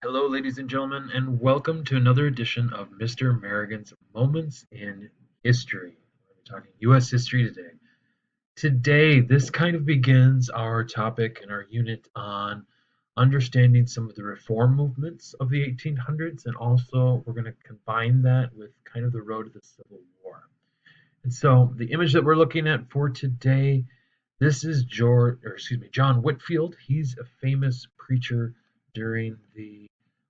Hello, ladies and gentlemen, and welcome to another edition of Mr. American's Moments in History. We're talking U.S. history today. Today, this kind of begins our topic and our unit on understanding some of the reform movements of the 1800s, and also we're going to combine that with kind of the road to the Civil War. And so, the image that we're looking at for today, this is John Whitfield. He's a famous preacher during the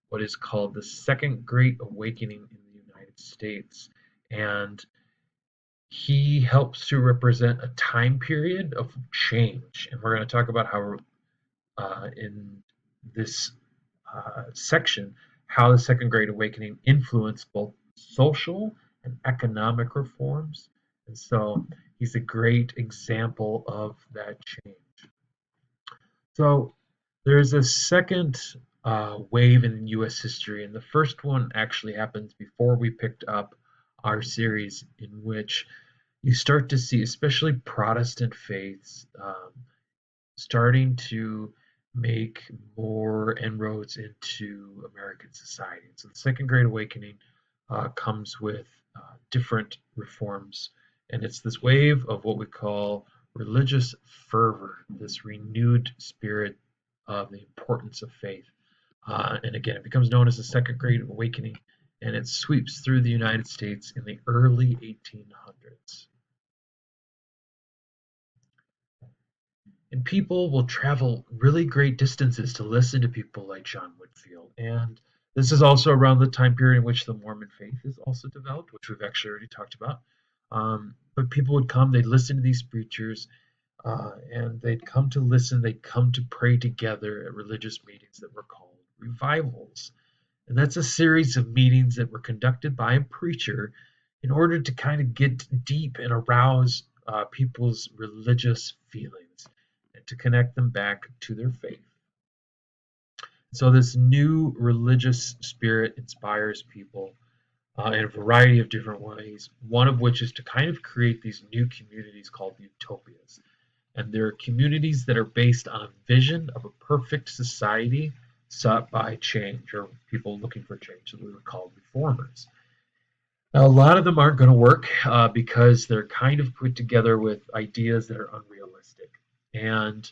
what is called the Second Great Awakening in the United States. And he helps to represent a time period of change. And we're going to talk about how, in this section, how the Second Great Awakening influenced both social and economic reforms. And so he's a great example of that change. So there's a second wave in U.S. history, and the first one actually happens before we picked up our series, in which you start to see, especially Protestant faiths, starting to make more inroads into American society. So the Second Great Awakening comes with different reforms, and it's this wave of what we call religious fervor, this renewed spirit of the importance of faith. And again, it becomes known as the Second Great Awakening, and it sweeps through the United States in the early 1800s. And people will travel really great distances to listen to people like John Whitfield. And this is also around the time period in which the Mormon faith is also developed, which we've actually already talked about. But people would come, they'd listen to these preachers, and they'd come to listen, they'd come to pray together at religious meetings that were called revivals. And that's a series of meetings that were conducted by a preacher in order to kind of get deep and arouse people's religious feelings and to connect them back to their faith. So this new religious spirit inspires people in a variety of different ways, one of which is to kind of create these new communities called utopias. And they're communities that are based on a vision of a perfect society sought by change, or people looking for change, that we would call reformers. Now, a lot of them aren't going to work because they're kind of put together with ideas that are unrealistic. And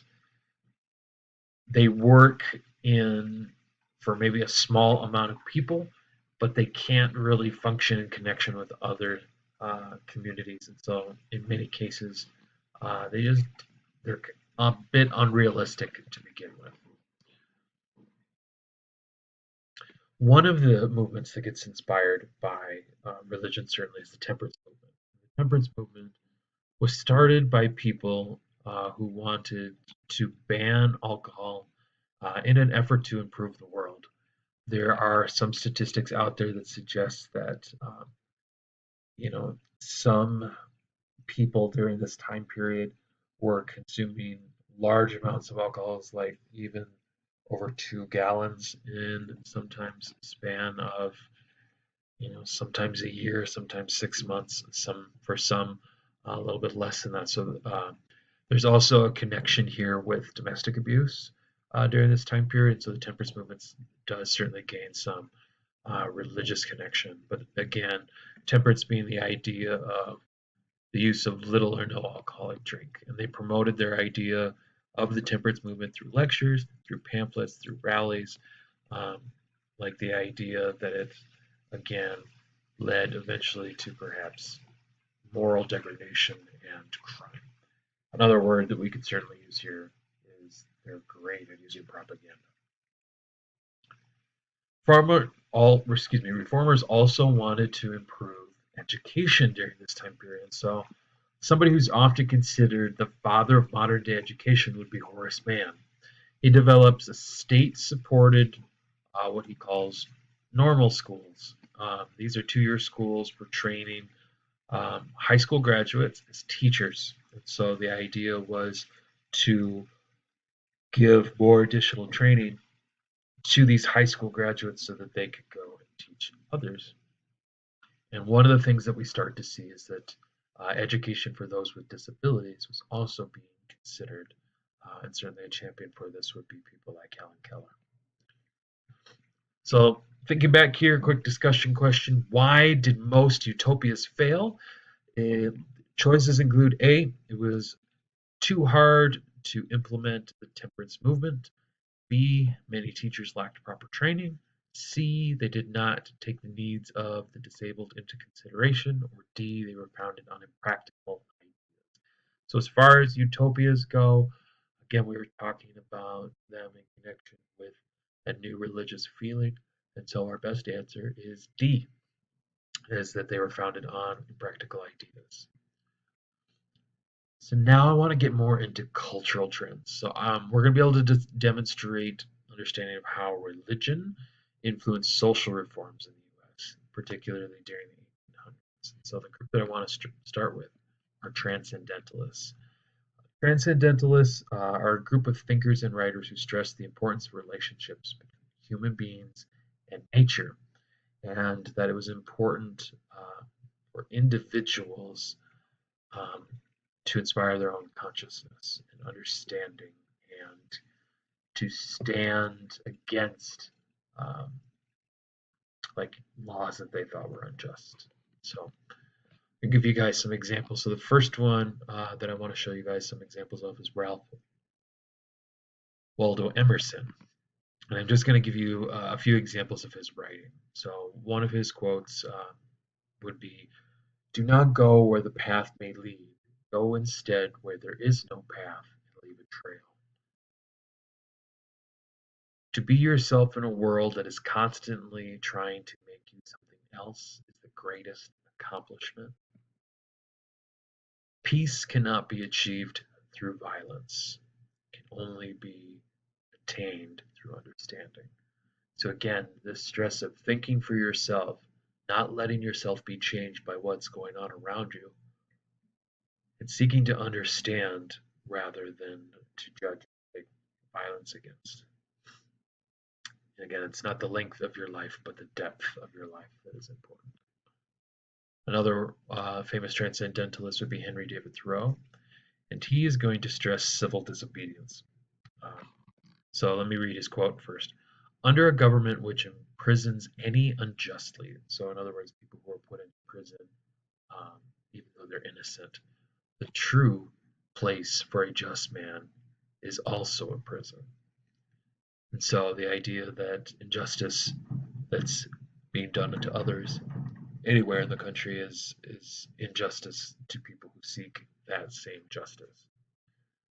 they work in for maybe a small amount of people, but they can't really function in connection with other communities. And so, in many cases, they're a bit unrealistic to begin with. One of the movements that gets inspired by religion certainly is the temperance movement. The temperance movement was started by people who wanted to ban alcohol in an effort to improve the world. There are some statistics out there that suggest that some people during this time period were consuming large amounts of alcohols, like even over 2 gallons in sometimes span of sometimes a year, sometimes 6 months, some a little bit less than that. So there's also a connection here with domestic abuse during this time period. So the temperance movement does certainly gain some religious connection. But again, temperance being the idea of the use of little or no alcoholic drink. And they promoted their idea of the temperance movement through lectures, through pamphlets, through rallies, um, like the idea that it, again, led eventually to perhaps moral degradation and crime. Another word that we could certainly use here is they're great at using propaganda. Reformers also wanted to improve education during this time period. So somebody who's often considered the father of modern day education would be Horace Mann. He develops a state-supported, what he calls normal schools. These are 2-year schools for training high school graduates as teachers. And so the idea was to give more additional training to these high school graduates so that they could go and teach others. And one of the things that we start to see is that education for those with disabilities was also being considered, and certainly a champion for this would be people like Helen Keller. So, thinking back here, quick discussion question. Why did most utopias fail? Uh, Choices include A, it was too hard to implement the temperance movement. B, many teachers lacked proper training. C, they did not take the needs of the disabled into consideration. Or D, they were founded on impractical ideas. So, as far as utopias go, again, we were talking about them in connection with a new religious feeling. And so, our best answer is D, is that they were founded on impractical ideas. So now I want to get more into cultural trends. So we're going to be able to demonstrate understanding of how religion influenced social reforms in the U.S., particularly during the 1800s. So the group that I want to start with are Transcendentalists. Transcendentalists are a group of thinkers and writers who stress the importance of relationships between human beings and nature, and that it was important for individuals um, to inspire their own consciousness and understanding and to stand against um, like laws that they thought were unjust. So I'll give you guys some examples. So the first one that I want to show you guys some examples of is Ralph Waldo Emerson. And I'm just going to give you a few examples of his writing. So one of his quotes would be, "Do not go where the path may lead. Go instead where there is no path and leave a trail. To be yourself in a world that is constantly trying to make you something else is the greatest accomplishment. Peace cannot be achieved through violence. It can only be attained through understanding." So again, this stress of thinking for yourself, not letting yourself be changed by what's going on around you, and seeking to understand rather than to judge and take violence against. And again, it's not the length of your life, but the depth of your life that is important. Another famous transcendentalist would be Henry David Thoreau, and he is going to stress civil disobedience. Um, so let me read his quote first. "Under a government which imprisons any unjustly," so in other words, people who are put in prison um, even though they're innocent, "the true place for a just man is also a prison." And so the idea that injustice that's being done to others anywhere in the country is injustice to people who seek that same justice.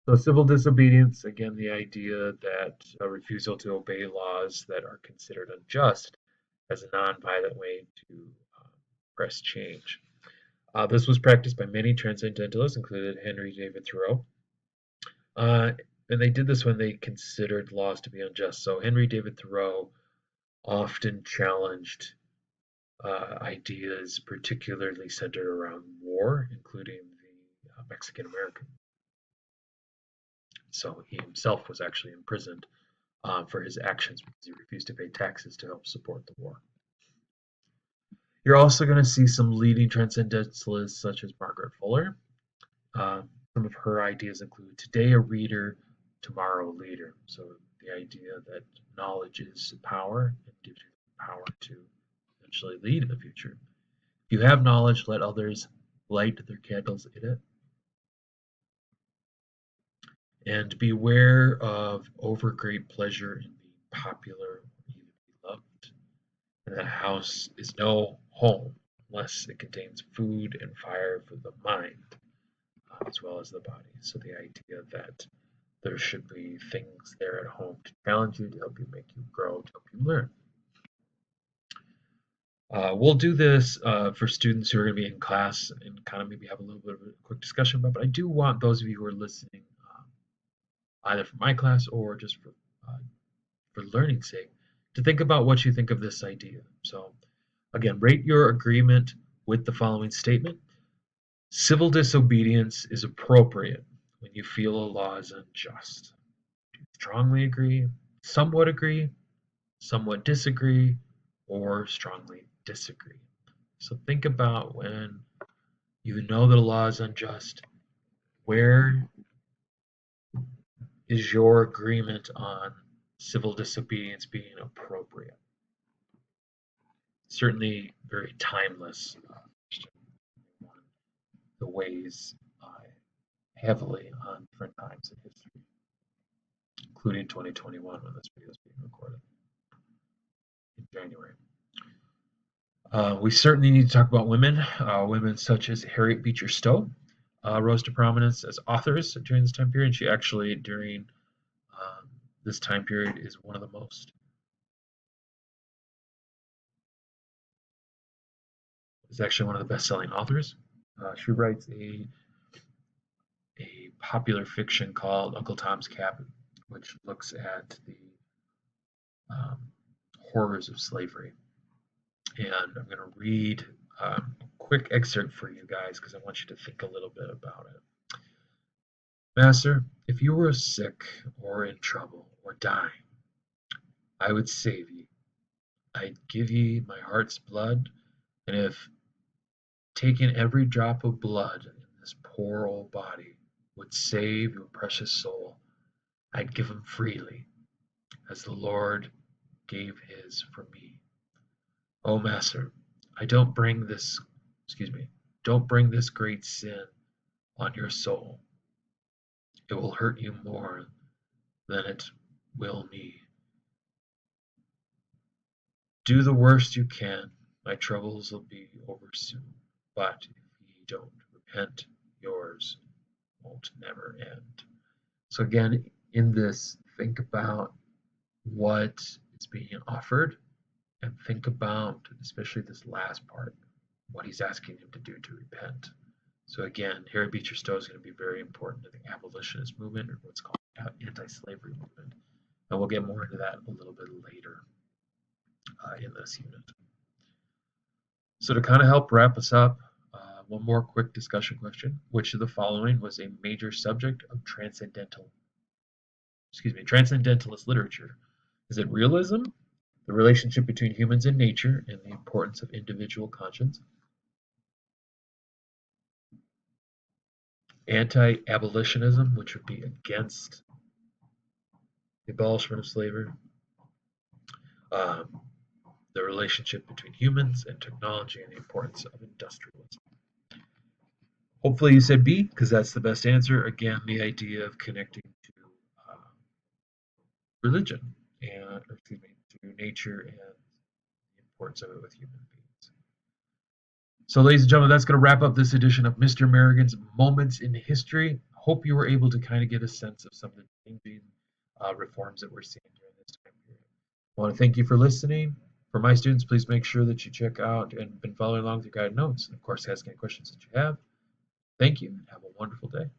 So civil disobedience, again, the idea that a refusal to obey laws that are considered unjust as a nonviolent way to press change. This was practiced by many transcendentalists, including Henry David Thoreau. Uh, and they did this when they considered laws to be unjust. So Henry David Thoreau often challenged ideas particularly centered around war, including the Mexican American. So he himself was actually imprisoned for his actions because he refused to pay taxes to help support the war. You're also going to see some leading transcendentalists such as Margaret Fuller. Some of her ideas include today a reader, tomorrow a leader. So the idea that knowledge is power and gives you the power to eventually lead in the future. If you have knowledge, let others light their candles in it. And beware of over great pleasure in being popular or even beloved. And that house is no home unless it contains food and fire for the mind as well as the body. So the idea that there should be things there at home to challenge you, to help you, make you grow, to help you learn. We'll do this for students who are going to be in class and kind of maybe have a little bit of a quick discussion about, but I do want those of you who are listening, either for my class or just for learning's sake, to think about what you think of this idea. So again, rate your agreement with the following statement. Civil disobedience is appropriate when you feel a law is unjust. Do you strongly agree, somewhat disagree, or strongly disagree? So think about when you know that a law is unjust, where is your agreement on civil disobedience being appropriate? certainly very timeless one that weighs heavily on different times in history, including 2021 when this video is being recorded in January. We certainly need to talk about women. Women such as Harriet Beecher Stowe rose to prominence as authors during this time period. She actually, during this time period, is one of the most is actually one of the best-selling authors. She writes a popular fiction called Uncle Tom's Cabin, which looks at the um, horrors of slavery. And I'm going to read a quick excerpt for you guys because I want you to think a little bit about it. Master, if you were sick or in trouble or dying, I would save ye. I'd give ye my heart's blood, and if taking every drop of blood in this poor old body would save your precious soul, I'd give 'em freely, as the Lord gave his for me. Oh, Master, I don't bring this great sin on your soul. It will hurt you more than it will me. Do the worst you can. My troubles will be over soon. But if ye don't repent, yours won't never end. So again, in this, think about what is being offered and think about, especially this last part, what he's asking him to do to repent. So again, Harriet Beecher Stowe is going to be very important to the abolitionist movement, or what's called anti-slavery movement. And we'll get more into that a little bit later in this unit. So to kind of help wrap us up, one more quick discussion question. Which of the following was a major subject of transcendentalist literature? Is it realism, the relationship between humans and nature, and the importance of individual conscience? Anti-abolitionism, which would be against the abolishment of slavery. The relationship between humans and technology, and the importance of industrialism. Hopefully you said B, because that's the best answer. Again, the idea of connecting to religion to nature and the importance of it with human beings. So, ladies and gentlemen, that's going to wrap up this edition of Mr. Merrigan's Moments in History. Hope you were able to kind of get a sense of some of the changing reforms that we're seeing during this time period. I want to thank you for listening. For my students, please make sure that you check out and been following along with your guided notes. And of course, ask any questions that you have. Thank you and have a wonderful day.